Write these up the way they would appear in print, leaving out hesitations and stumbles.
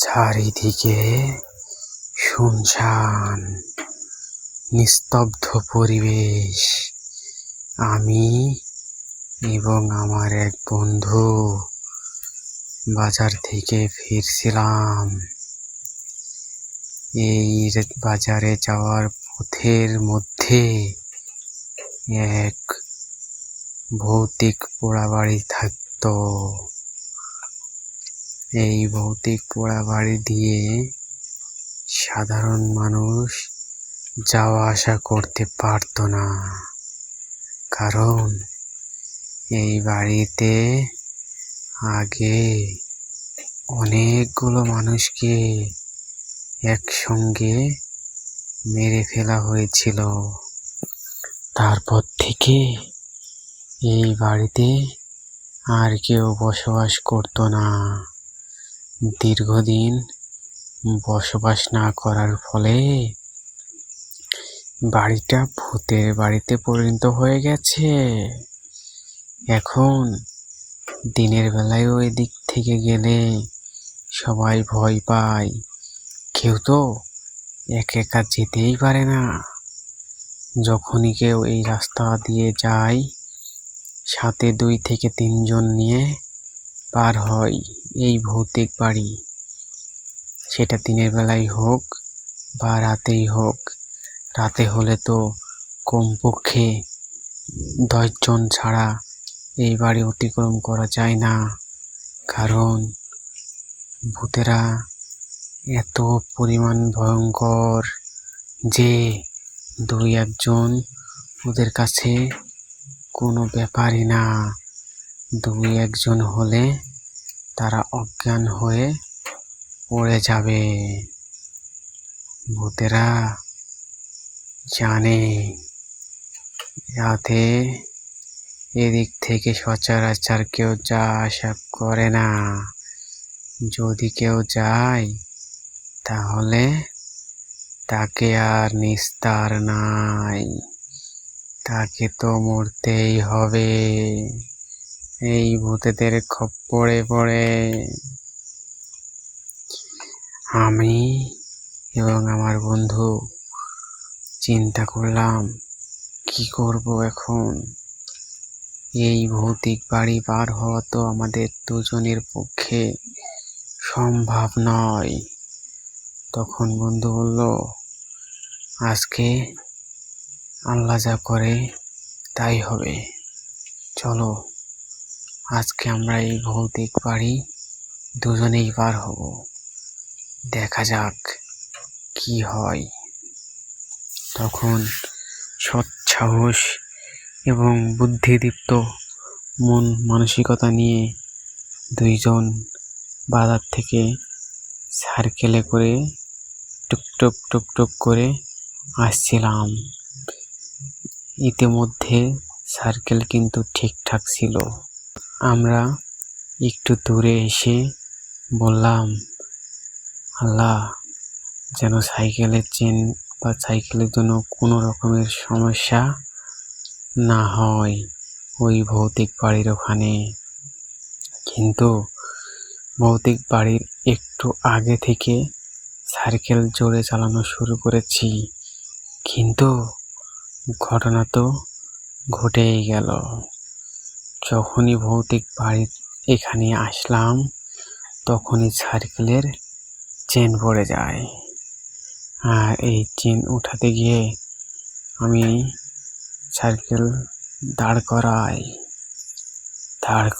চারিদিকে শুনশান, নিস্তব্ধ পরিবেশ। আমি এবং আমার এক বন্ধু বাজার থেকে ফিরছিলাম। এই বাজারে যাওয়ার পথের মধ্যে এক ভৌতিক পোড়াবাড়ি থাকতো। এই ভৌতিক পোড়াবাড়ি দিয়ে সাধারণ মানুষ যাওয়া আসা করতে পারতো না, কারণ এই বাড়িতে আগে অনেকগুলো মানুষকে একসঙ্গে মেরে ফেলা হয়েছিল। তারপর থেকে এই বাড়িতে আর কেউ বসবাস করতো না। দীর্ঘদিন বসবাস না করার ফলে বাড়িটা ভূতের বাড়িতে পরিণত হয়ে গেছে। এখন দিনের বেলায় ওই দিক থেকে গেলে সবাই ভয় পায়, কেউ তো একা যেতেই পারে না। যখনই কেউ এই রাস্তা দিয়ে যায়, সাথে 2 থেকে 3 জন নিয়ে পার হয় এই ভৌতিক বাড়ি। সেটা দিনের বেলায় হোক বা রাতেই হোক। রাতে হলে তো কমপক্ষে 10 জন ছাড়া এই বাড়ি অতিক্রম করা যায় না, কারণ ভূতেরা এত পরিমাণ ভয়ঙ্কর যে 2-1 জন ওদের কাছে কোনো ব্যাপারই না। 2-1 জন হলে তারা অজ্ঞান হয়ে পড়ে যাবে। ভূতেরা জানে রাতে এদিক থেকে সচরাচর কেউ যা আসা করে না। যদি কেউ যায় তাহলে তাকে আর নিস্তার নাই, তাকে তো মরতেই হবে এই ভূতেদের খপ্পরে পড়ে। আমি এবং আমার বন্ধু চিন্তা করলাম, কি করব এখন? এই ভৌতিক বাড়ি পার হওয়া তো আমাদের দুজনের পক্ষে সম্ভব নয়। তখন বন্ধু বলল, আজকে আল্লাহ যা করে তাই হবে, চলো আজকে আমরা এই ভৌতিক বাড়ি দুজনেই পার হব, দেখা যাক কি হয়। তখন সৎ সাহস এবং বুদ্ধিদীপ্ত মন মানসিকতা নিয়ে 2 জন বাজার থেকে সাইকেলে করে টুকটুক টুকটুক করে আসছিলাম। ইতিমধ্যে সাইকেল কিন্তু ঠিকঠাক ছিল। আমরা একটু দূরে এসে বললাম, আল্লাহ যেন সাইকেলের চেন বা সাইকেলের জন্য কোনো রকমের সমস্যা না হয় ওই ভৌতিক বাড়ির ওখানে। কিন্তু ভৌতিক বাড়ির একটু আগে থেকে সাইকেল জোরে চালানো শুরু করেছি, কিন্তু ঘটনা তো ঘটেই গেল। যখনই ভৌতিক বাড়ির এখানে আসলাম, তখনই সাইকেলের চেন পড়ে যায়। আর এই চেন উঠাতে গিয়ে আমি সাইকেল দাঁড়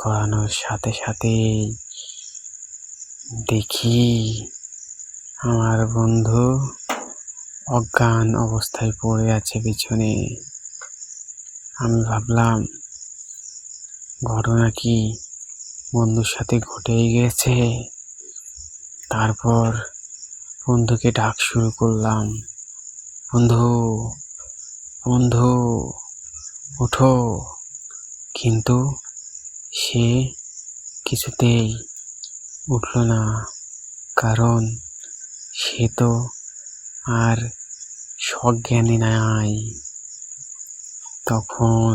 করানোর সাথে সাথে দেখি আমার বন্ধু অজ্ঞান অবস্থায় পড়ে আছে পিছনে। আমি ভাবলাম, ঘটনা কি বন্ধুর সাথে ঘটেই গেছে। তারপর বন্ধুকে ডাক শুরু করলাম, বন্ধু বন্ধু ওঠো। কিন্তু সে কিছুতেই উঠল না, কারণ সে তো আর সজ্ঞানী নাই। তখন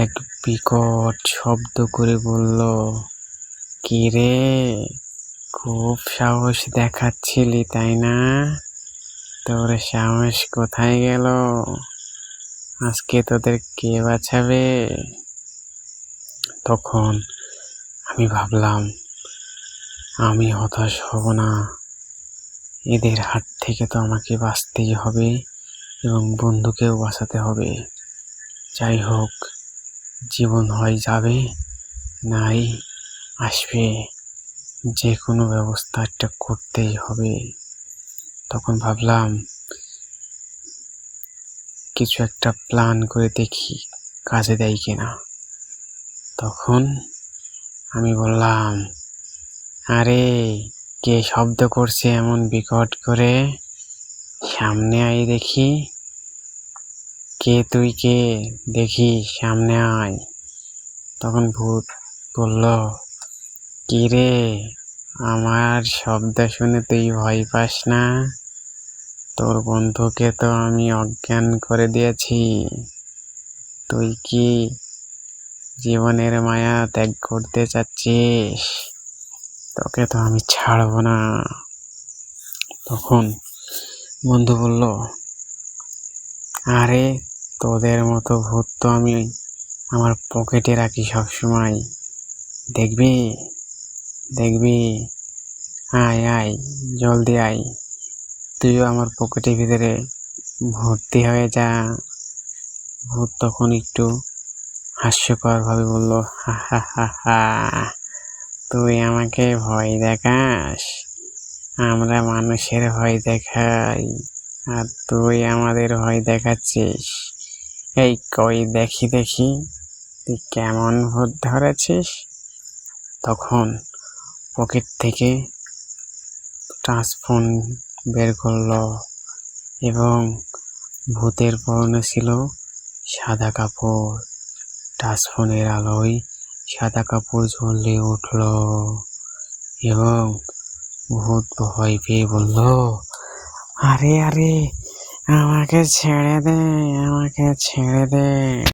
এক বিকট শব্দ করে বলল, কে রে, খুব সাহস দেখাচ্ছিলি তাই না? তোর সাহস কোথায় গেল? আজকে তোদের কে বাঁচাবে? তখন আমি ভাবলাম, আমি হতাশ হব না। এদের হাত থেকে তো আমাকে বাঁচতেই হবে এবং বন্ধুকেও বাঁচাতে হবে। যাই হোক, জীবন হয় যাবে, নাই আসবে, যে কোনো ব্যবস্থা একটা করতেই হবে। তখন ভাবলাম, কিছু একটা প্ল্যান করে দেখি কাজে দেয় কিনা। তখন আমি বললাম, আরে কে শব্দ করছে এমন বিকট করে? সামনে আয় দেখি। কে তুই? কে? দেখি, সামনে আয়। তখন ভূত বলল, কি রে, আমার শব্দ শুনে তুই ভয় পাস না? তোর বন্ধুকে তো আমি অজ্ঞান করে দিয়েছি। তুই কি জীবনের মায়া ত্যাগ করতে চাচ্ছিস? তোকে তো আমি ছাড়বো না। তখন বন্ধু বলল, আরে তোদের মতো ভূত তো আমি আমার পকেটে রাখি সবসময়। দেখবি দেখবি, আয় আয়, জলদি আয়, তুইও আমার পকেটের ভিতরে ভর্তি হয়ে যা। ভূত তখন একটু হাস্যকর ভাবে বলল, হা হা হা হা, তুই আমাকে ভয় দেখাস? আমরা মানুষের ভয় দেখাই, আর তুই আমাদের ভয় দেখাচ্ছিস? এই কই দেখি দেখি, তুই কেমন ভূত ধরেছিস? তখন পকেট থেকে টাচফোন বের করলো এবং ভূতের পরনে ছিল সাদা কাপড়। টাচফোনের আলোয় সাদা কাপড় জ্বলে উঠল এবং ভূত ভয় পেয়ে বলল, আরে আরে, আমাকে ছেড়ে দে, আমাকে ছেড়ে দে।